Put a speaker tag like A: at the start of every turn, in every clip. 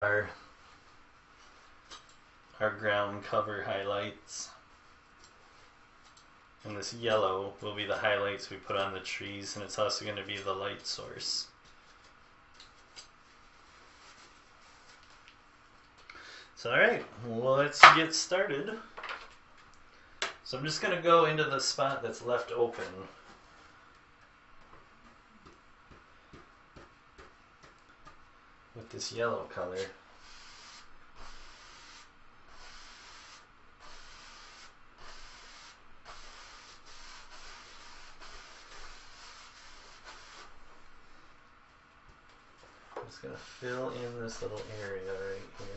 A: our our ground cover highlights. And this yellow will be the highlights we put on the trees, and it's also going to be the light source. So alright, let's get started. So I'm just going to go into the spot that's left open. With this yellow color. I'm just going to fill in this little area right here.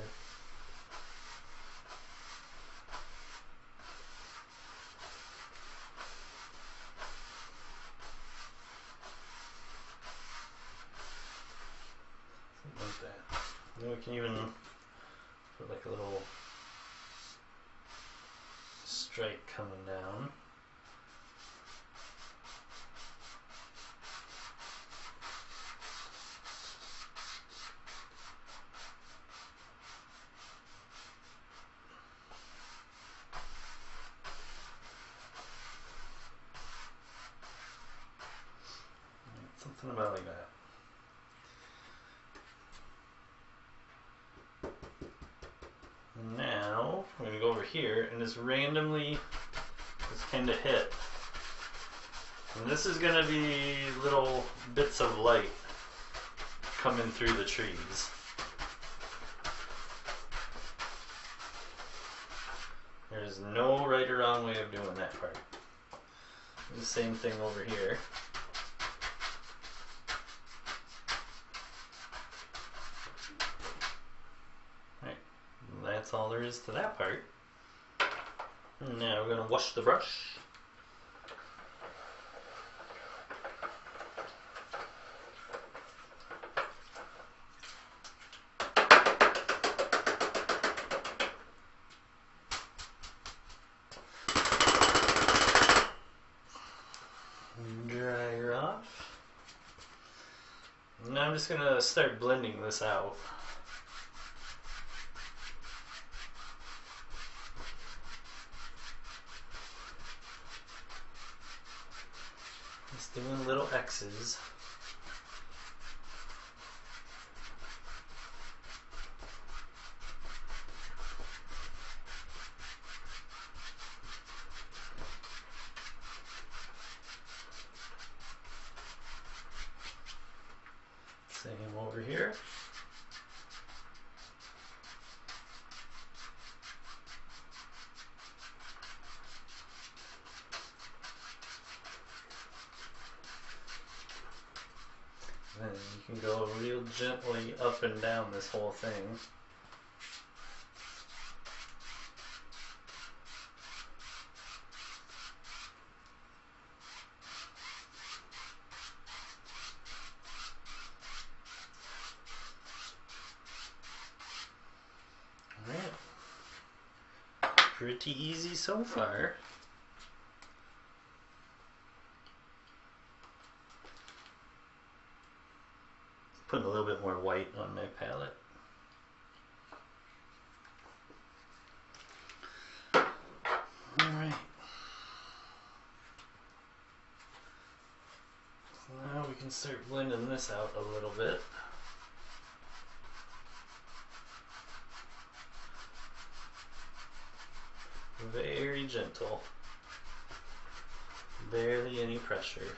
A: Something like that. Then we can even put like a little stripe coming down. Something about like that. Now we're going to go over here and just randomly just kind of hit. And this is going to be little bits of light coming through the trees. There's no right or wrong way of doing that part. The same thing over here. Right. That's all there is to that part. Now we're going to wash the brush. Dry her off. Now I'm just going to start blending this out. Just doing little X's. Same over here. Then you can go real gently up and down this whole thing. Alright. Pretty easy so far. Putting a little bit more white on my palette. Alright. So now we can start blending this out a little bit. Very gentle. Barely any pressure.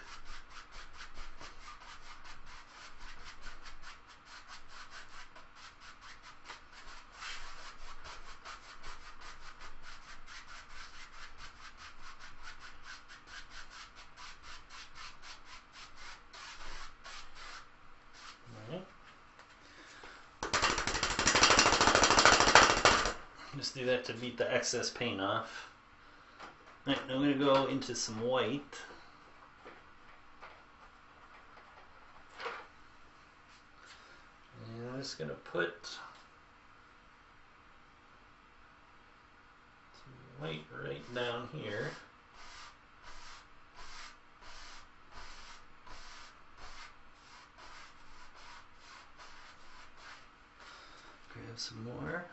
A: Just do that to beat the excess paint off. Right, I'm going to go into some white. And I'm just going to put some white right down here. grab some more.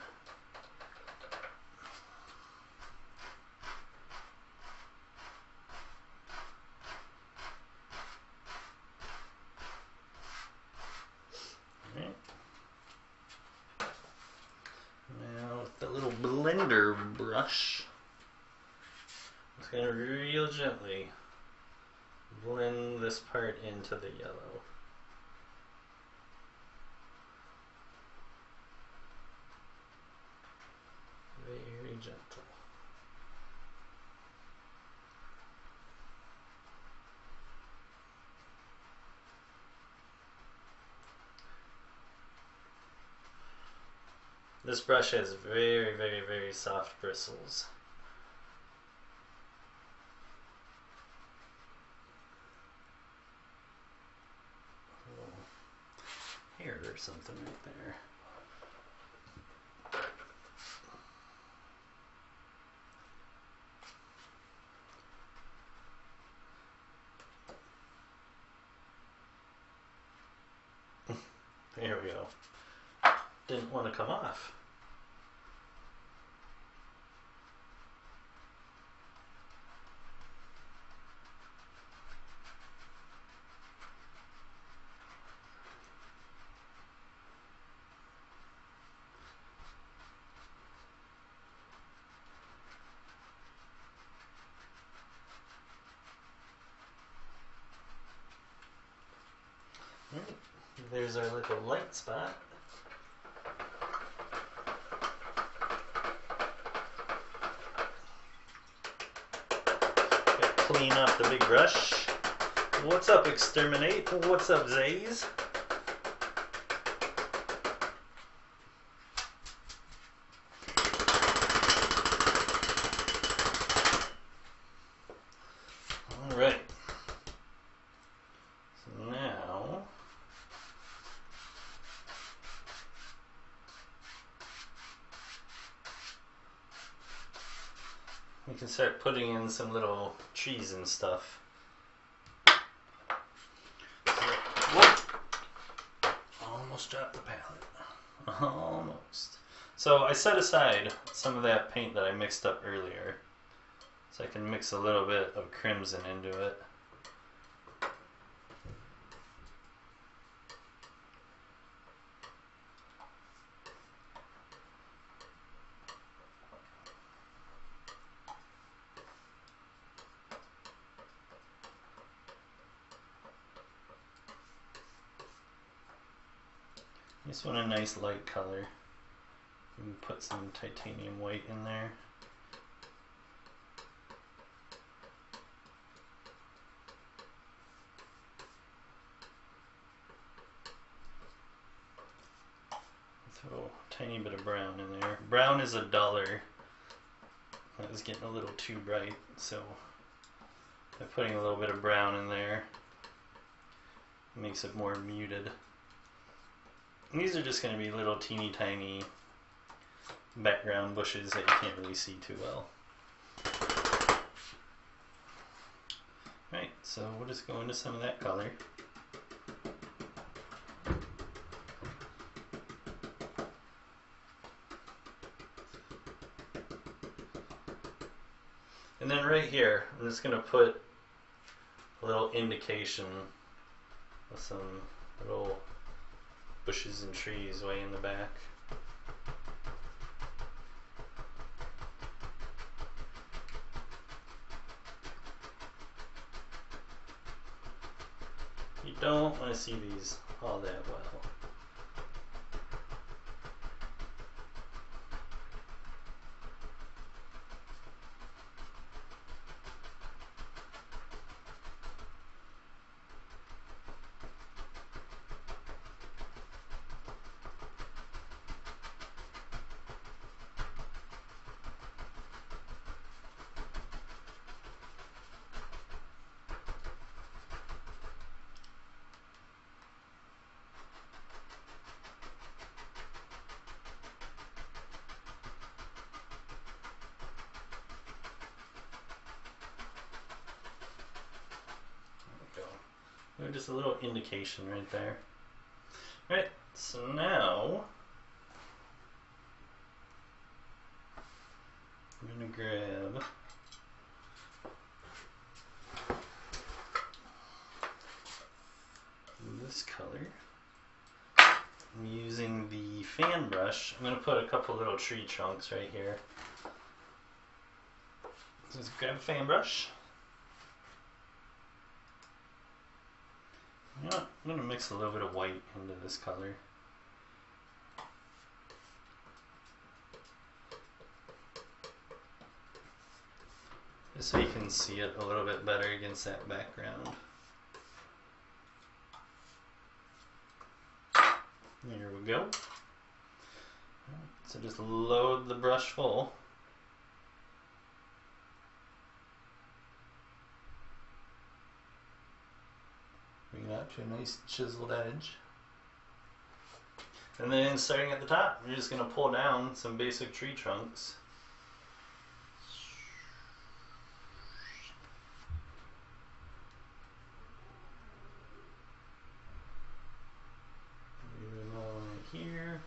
A: Alright. Now with the little blender brush, I'm just going to real gently blend this part into the yellow. Very gentle. This brush has very, very, very soft bristles. Hair or something right there. There we go. Didn't want to come off. Right. There's our little light spot. Clean up the big brush. What's up, Exterminate? What's up, Zays? Alright. So now we can start putting in some little trees and stuff. Whoop! Almost dropped the palette. Almost. So I set aside some of that paint that I mixed up earlier, so I can mix a little bit of crimson into it. Just want a nice light color. You can put some titanium white in there. Throw a tiny bit of brown in there. Brown is a duller. That was getting a little too bright, so by putting a little bit of brown in there, it makes it more muted. And these are just going to be little teeny tiny background bushes that you can't really see too well. Right, so we'll just go into some of that color. And then right here, I'm just going to put a little indication of some little bushes and trees way in the back. You don't want to see these all that well. Just a little indication right there. Right, so now grab this color. I'm using the fan brush. I'm going to put a couple little tree trunks right here. Just grab a fan brush. You know what? I'm going to mix a little bit of white into this color. Just so you can see it a little bit better against that background. There we go. So just load the brush full. Bring it out to a nice chiseled edge. And then starting at the top, you're just going to pull down some basic tree trunks. Here.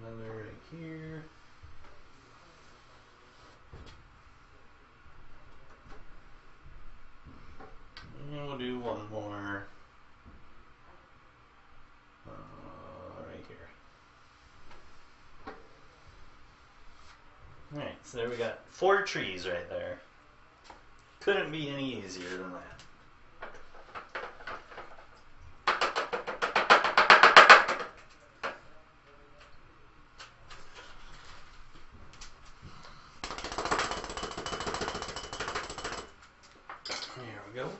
A: Another right here. And we'll do one more right here. Alright, so there we got 4 trees right there. Couldn't be any easier than that. There we go.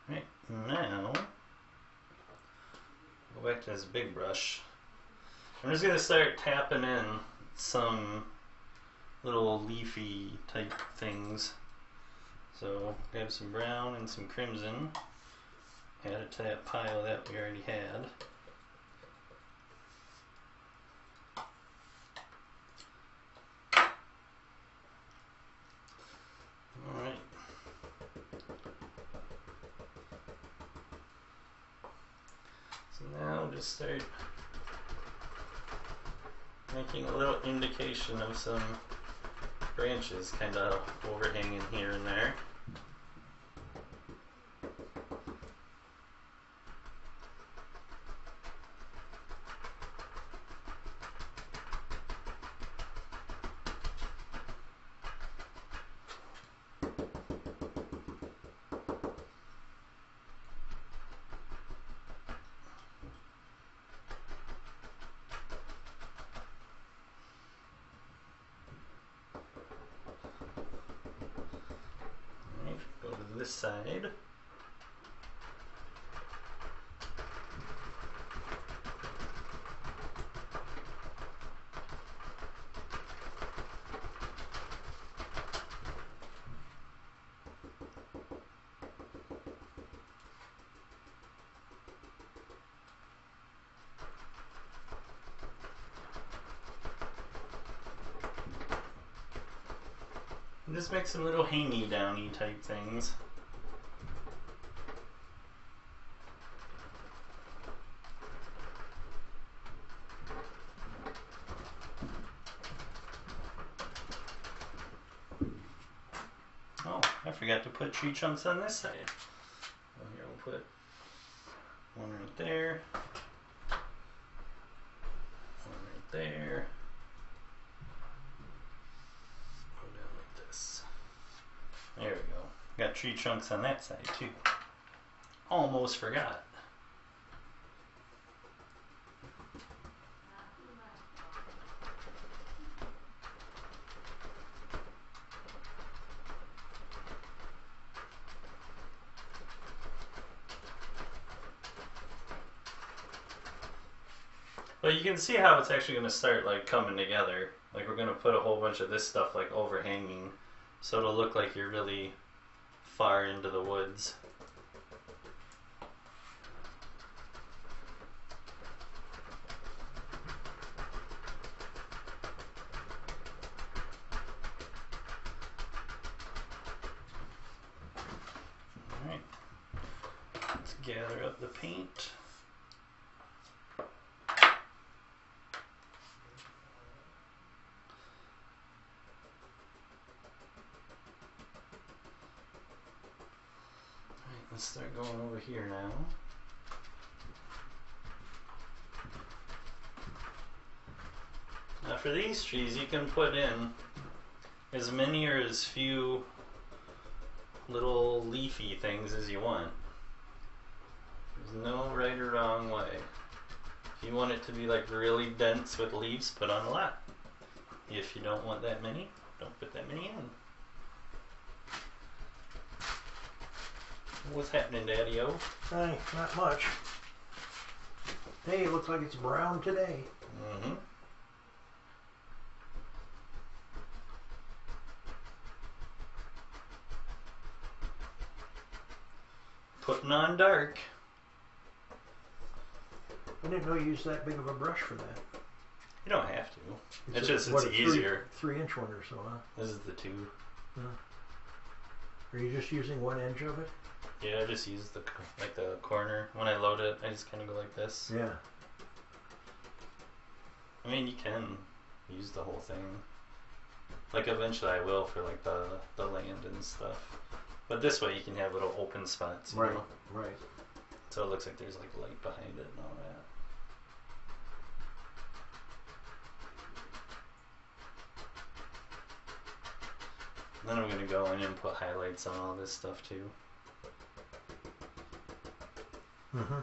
A: Alright, now go back to this big brush. I'm just going to start tapping in some little leafy type things. So grab some brown and some crimson, add it to that pile that we already had. Alright. So now just start making a little indication of some branches kind of overhanging here and there. Go to this side. And just make some little hangy downy type things. Oh, I forgot to put tree trunks on this side. Well, here we'll put one right there, one right there. Go down like this. There we go. Got tree trunks on that side too. Almost forgot. But you can see how it's actually going to start like coming together. Like we're going to put a whole bunch of this stuff like overhanging, so it'll look like you're really far into the woods. gather up the paint. Alright, let's start going over here now. Now for these trees you can put in as many or as few little leafy things as you want. There's no right or wrong way. If you want it to be like really dense with leaves, put on a lot. If you don't want that many, don't put that many in. What's happening, Daddy-O?
B: Hey, not much. Hey, it looks like it's brown today.
A: Mm-hmm. Putting on dark.
B: I didn't know you used that big of a brush for that.
A: You don't have to. It's
B: what,
A: easier.
B: 3-inch one or so, huh?
A: This is the 2.
B: Huh. Are you just using one edge of it?
A: Yeah, I just use the corner. When I load it, I just kind of go like this.
B: Yeah.
A: I mean, you can use the whole thing. Like eventually I will for like the land and stuff. But this way you can have little open spots. You know?
B: Right.
A: So it looks like there's like light behind it and all that. And then I'm going to go in and put highlights on all this stuff too.
B: Mm-hmm.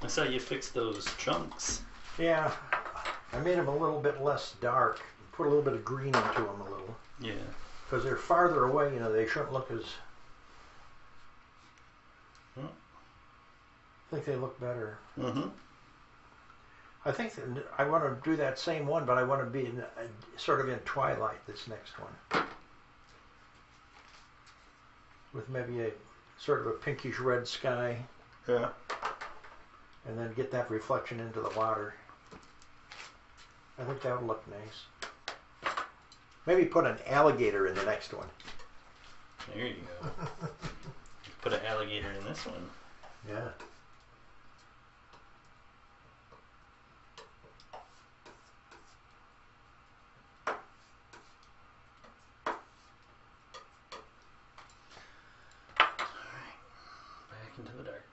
A: I saw you fix those chunks.
B: Yeah, I made them a little bit less dark. Put a little bit of green into them a little.
A: Yeah.
B: Because they're farther away, you know, they shouldn't look as... I think they look better.
A: Mm-hmm.
B: I think that I want to do that same one, but I want to be in, sort of in twilight, this next one. With maybe a sort of a pinkish red sky.
A: Yeah.
B: And then get that reflection into the water. I think that would look nice. Maybe put an alligator in the next one.
A: There you go. Put an alligator in this one.
B: Yeah.
A: Alright. Back into the dark.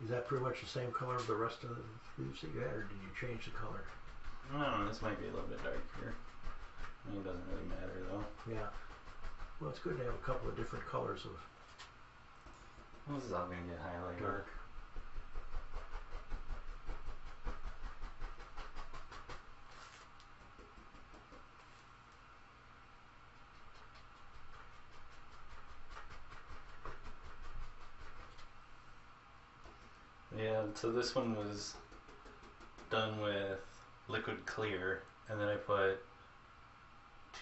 B: Is that pretty much the same color of the rest of the leaves that you had, or did you change the color?
A: I don't know, this might be a little bit darker. I mean, it doesn't really matter though.
B: Yeah. Well, it's good to have a couple of different colors of
A: Well, this is all going to get highlighted.
B: dark.
A: Yeah, so this one was done with liquid clear, and then I put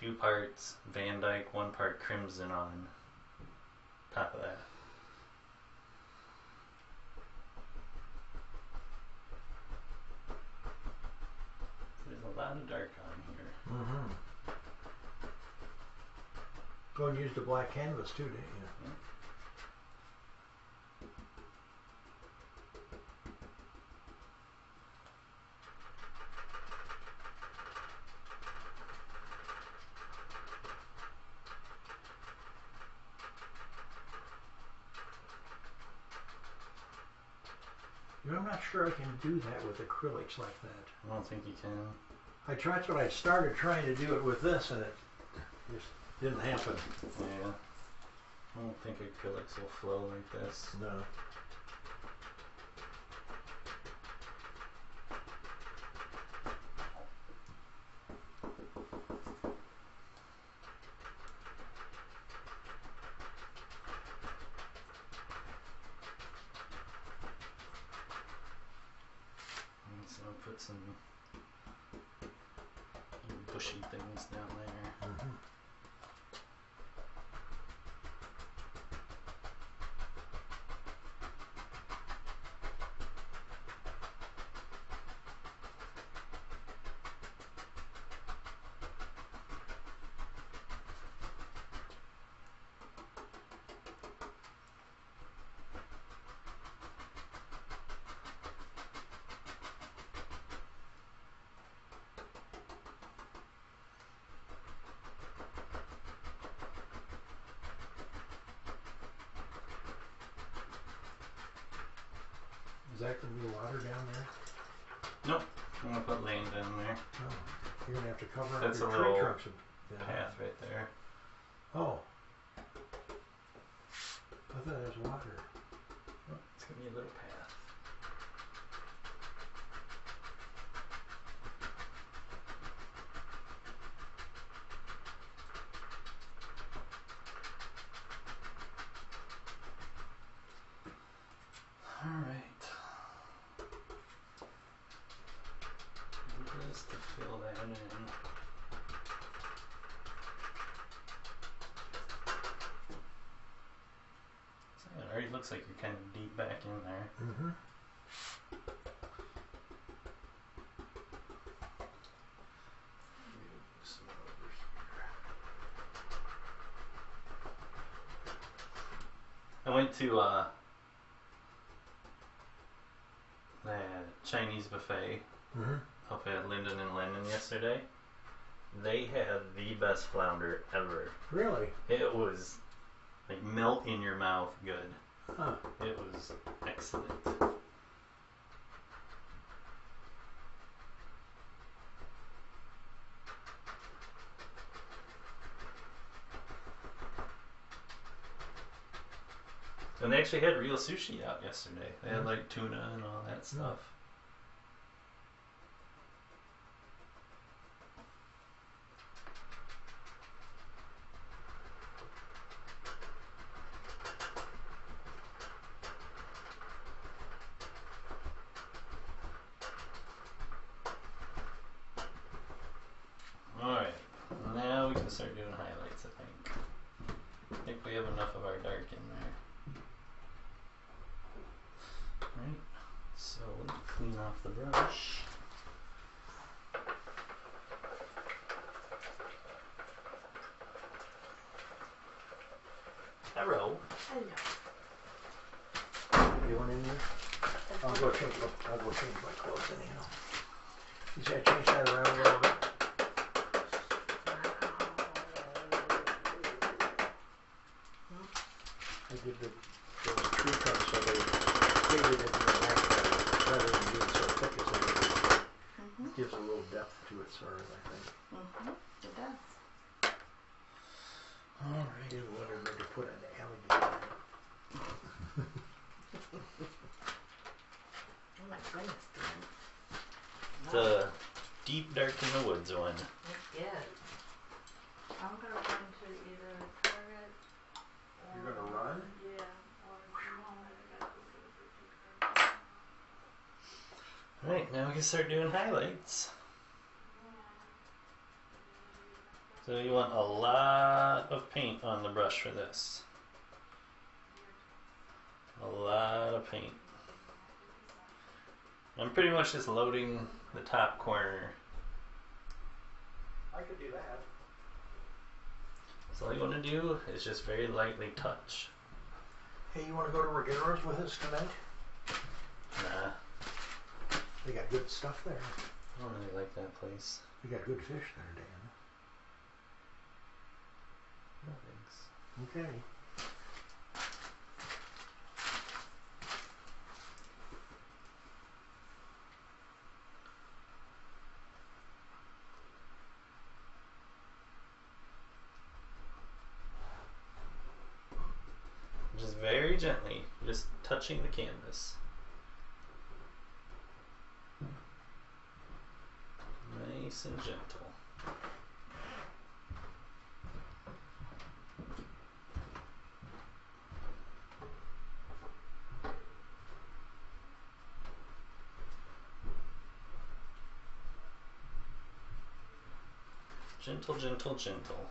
A: 2 parts Van Dyke, 1 part Crimson on top of that. There's a lot of dark on here.
B: Mm-hmm. Go and use the black canvas too, didn't you?
A: Yeah.
B: You know, I'm not sure I can do that with acrylics like that.
A: I don't think you can.
B: That's what I started trying to do it with this, and it just didn't happen.
A: Yeah. I don't think acrylics will flow like this.
B: No.
A: bushy things down there.
B: Mm-hmm. Is that going to be water down there?
A: Nope. I'm gonna put land down there.
B: Oh, you're going to have to cover up
A: That's
B: your
A: a
B: tree
A: little
B: trunks.
A: Path right there.
B: Oh. I thought there was water.
A: Oh, it's gonna be a little path. Alright. Just to fill that in. So it already looks like you're kind of deep back in there.
B: Mm-hmm.
A: I went to the Chinese buffet
B: Mm-hmm.
A: up at Linden and Lennon yesterday. They had the best flounder ever.
B: Really?
A: It was like melt in your mouth good.
B: Huh.
A: It was excellent. And they actually had real sushi out yesterday. They had like tuna and all that stuff. Alright, now we can start doing highlights, I think. I think we have enough of our dark in there. Alright, so let me clean off the brush. Hello.
C: Hello.
B: You want in there? I'll go change my clothes anyhow. You said I change that around a little bit. I did those tree trunks so they faded into the background rather than being so thick as they did. It gives a little depth to it, sort of, I think.
C: It does.
B: I didn't want her to put an alligator in it.
C: Oh my goodness, Dan.
A: The deep dark in the woods one.
C: It's good. I'm gonna run to either Target or...
B: You're gonna run?
C: Yeah, or Walmart. I gotta go get a picture.
A: Alright, now we can start doing highlights. So you want a lot of paint on the brush for this. A lot of paint. I'm pretty much just loading the top corner.
B: I could do that.
A: So all you want to do is just very lightly touch.
B: Hey, you want to go to Regaro's with us tonight?
A: Nah,
B: They got good stuff there.
A: I don't really like that place.
B: They got good fish there, Dan.
A: No thanks.
B: Okay.
A: Just very gently, just touching the canvas. Nice and gentle. Gentle, gentle, gentle.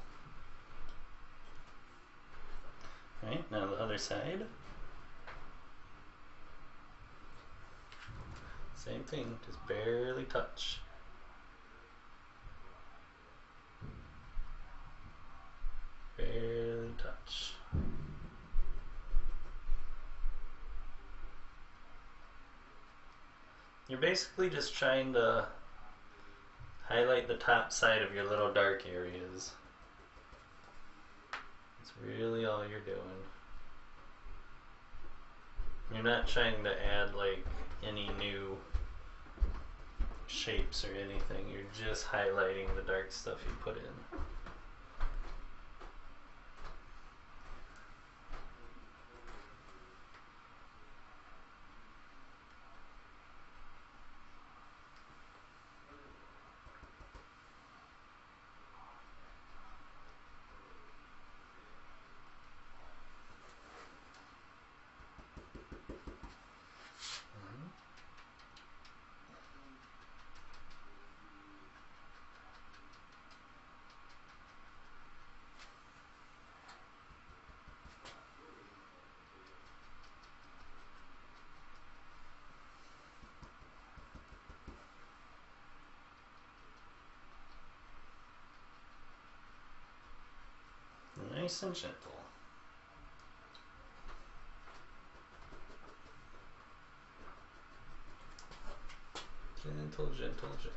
A: Right, now the other side. Same thing, just barely touch. Barely touch. You're basically just trying to highlight the top side of your little dark areas. That's really all you're doing. You're not trying to add like any new shapes or anything. You're just highlighting the dark stuff you put in. Nice and gentle. Gentle, gentle, gentle.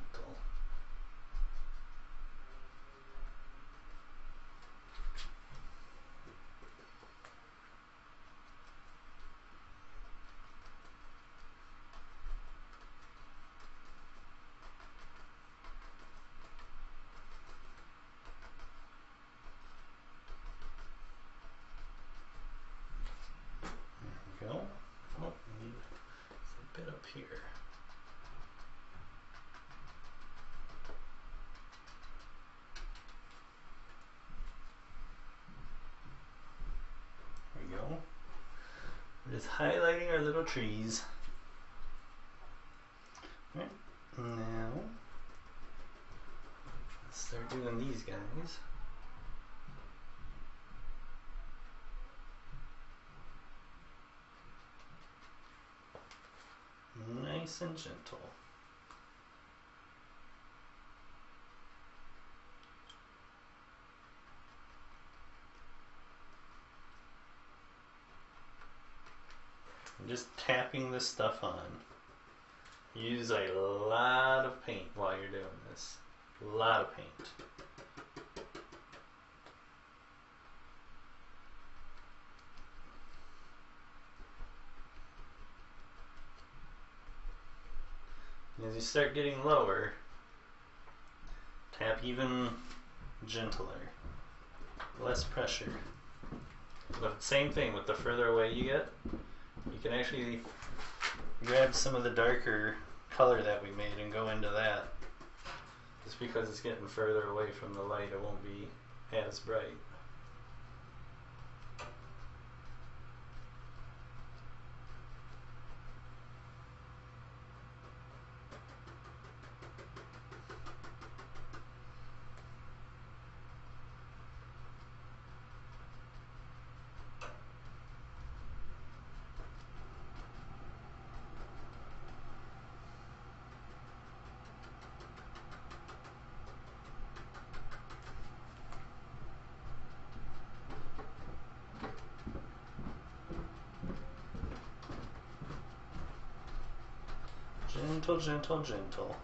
A: There we go. Oh, we need a bit up here. There we go. We're just highlighting our little trees. Right. Now, let's start doing these guys. Nice and gentle. I'm just tapping this stuff on. Use a lot of paint while you're doing this. A lot of paint. And as you start getting lower, tap even gentler. Less pressure. But same thing, with the further away you get, you can actually grab some of the darker color that we made and go into that. Just because it's getting further away from the light, it won't be as bright. Gentle, gentle, gentle.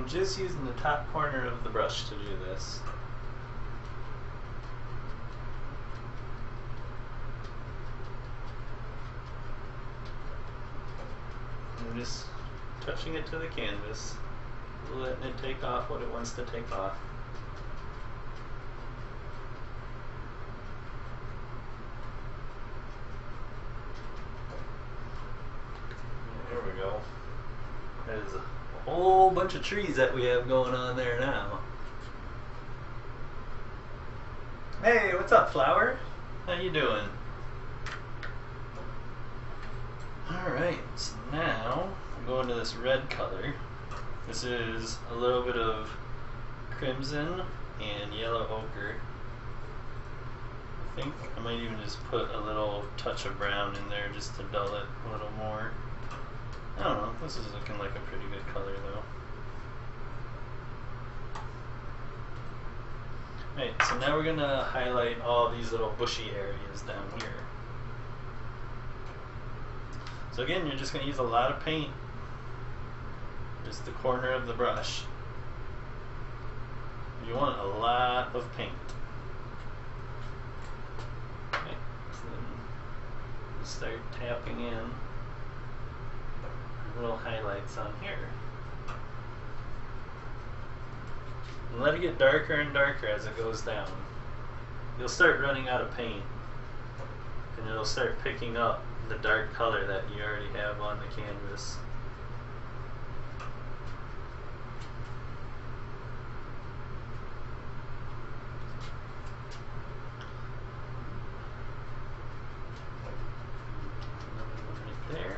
A: I'm just using the top corner of the brush to do this. I'm just touching it to the canvas, letting it take off what it wants to take off. There we go. There's a whole bunch of trees that we have going on there now. Hey, what's up, flower? How you doing? Alright, so now I'm going to this red color. This is a little bit of crimson and yellow ochre. I think I might even just put a little touch of brown in there just to dull it a little more. I don't know, this is looking like a pretty good color though. Alright, so now we're gonna highlight all these little bushy areas down here. So again, you're just gonna use a lot of paint. Just the corner of the brush. You want a lot of paint. Okay, so then you start tapping in little highlights on here. And let it get darker and darker as it goes down. You'll start running out of paint, and it'll start picking up the dark color that you already have on the canvas. Right there.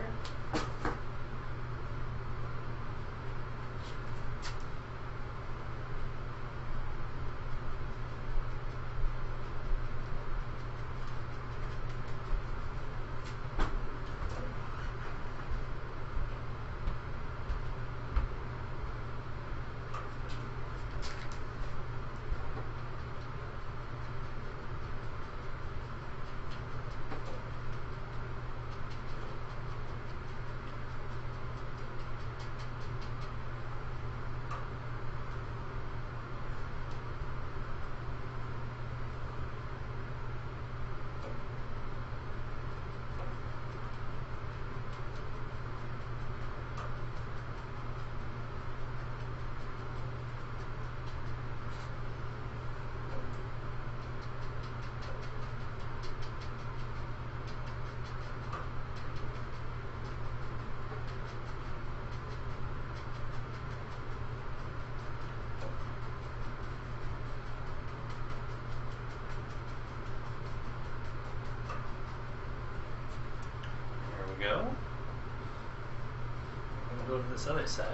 A: Go. I'm gonna go to this other side.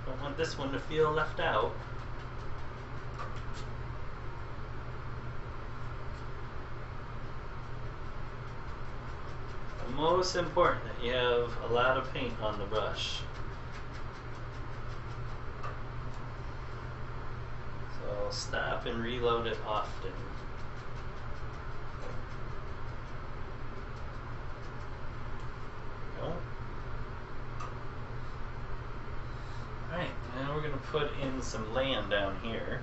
A: Don't want this one to feel left out. The most important that you have a lot of paint on the brush. So stop and reload it often. Put in some land down here.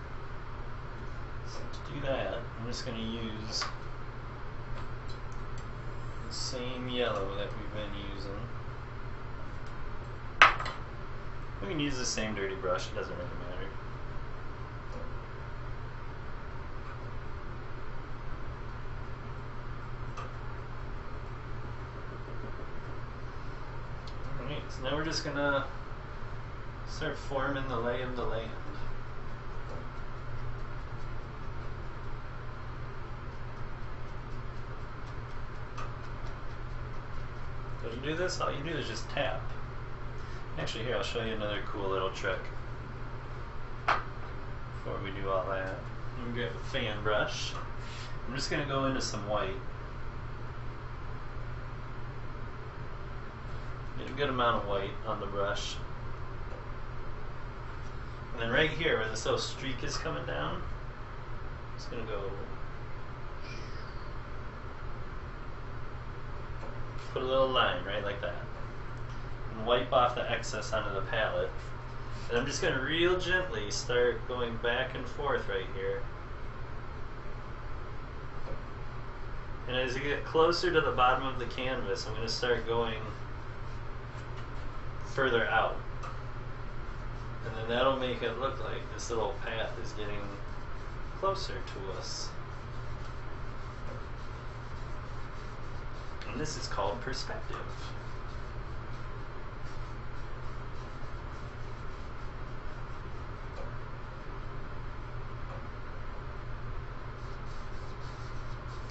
A: So to do that, I'm just going to use the same yellow that we've been using. We can use the same dirty brush, it doesn't really matter. Alright, so now we're just going to start forming the lay of the land. So to do this, all you do is just tap. Actually, here, I'll show you another cool little trick before we do all that. I'm going to grab a fan brush. I'm just going to go into some white. Get a good amount of white on the brush. And then right here where this little streak is coming down, it's going to go, put a little line right like that. And wipe off the excess onto the palette. And I'm just going to real gently start going back and forth right here. And as you get closer to the bottom of the canvas, I'm going to start going further out. And then that'll make it look like this little path is getting closer to us. And this is called perspective.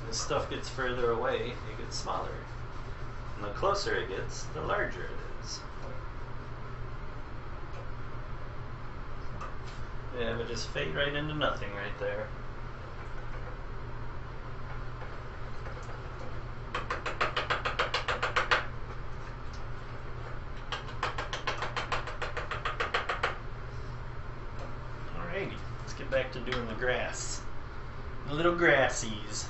A: As stuff gets further away, it gets smaller. And the closer it gets, the larger it is. Yeah, but just fade right into nothing right there. Alrighty, let's get back to doing the grass. The little grassies.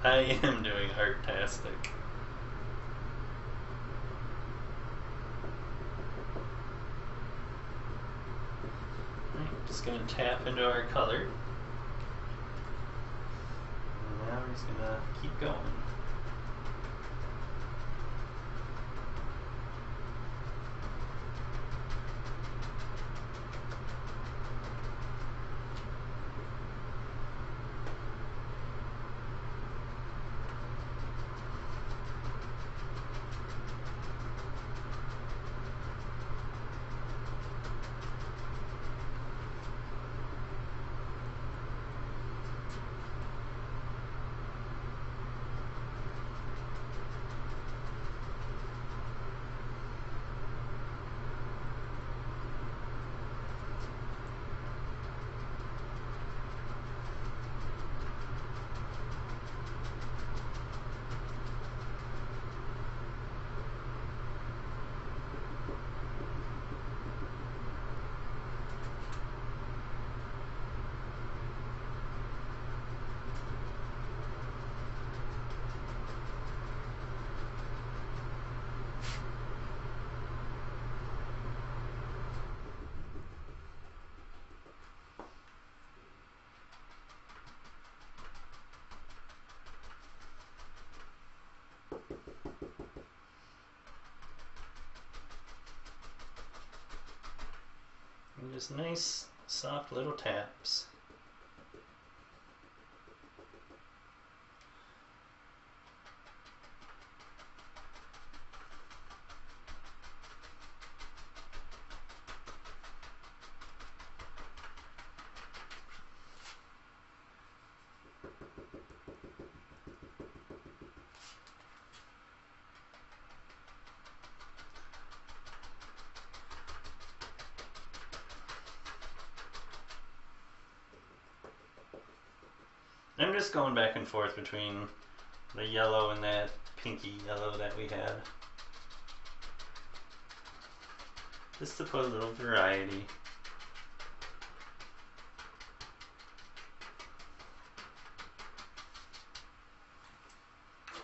A: I am doing artastic. Just going to tap into our color. And now we're just going to keep going. And just nice, soft little taps. I'm just going back and forth between the yellow and that pinky yellow that we had. Just to put a little variety.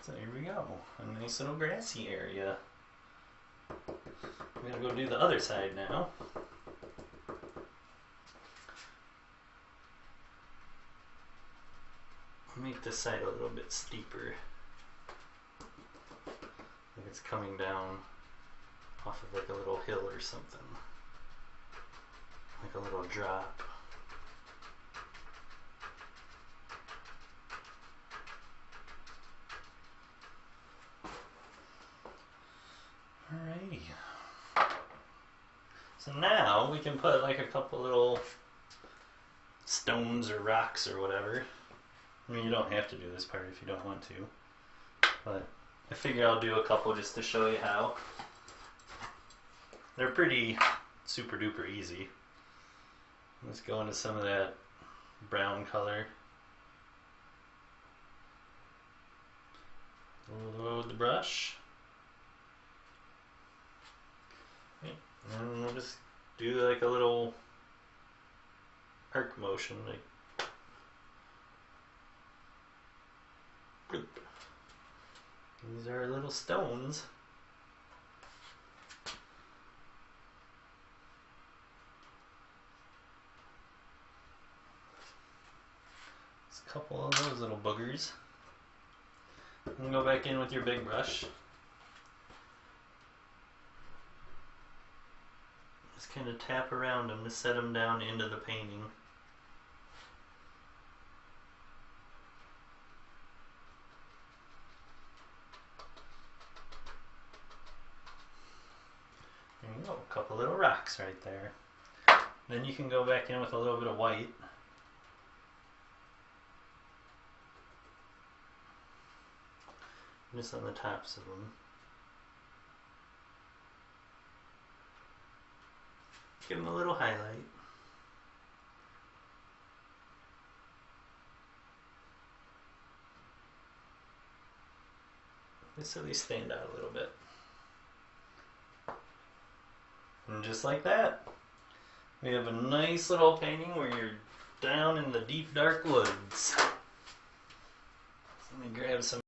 A: So here we go, a nice little grassy area. I'm gonna go do the other side now. Make this side a little bit steeper. Like it's coming down off of like a little hill or something. Like a little drop. Alrighty. So now we can put like a couple little stones or rocks or whatever. I mean, you don't have to do this part if you don't want to, but I figure I'll do a couple just to show you how. They're pretty super duper easy. Let's go into some of that brown color. Load the brush. Okay. And we'll just do like a little arc motion, like bloop. These are little stones. couple of those little boogers. And go back in with your big brush. Just kind of tap around them to set them down into the painting. There you go, a couple little rocks right there. Then you can go back in with a little bit of white. Just on the tops of them. Give them a little highlight. Just so they stand out a little bit. And just like that, we have a nice little painting where you're down in the deep dark woods. Let me grab some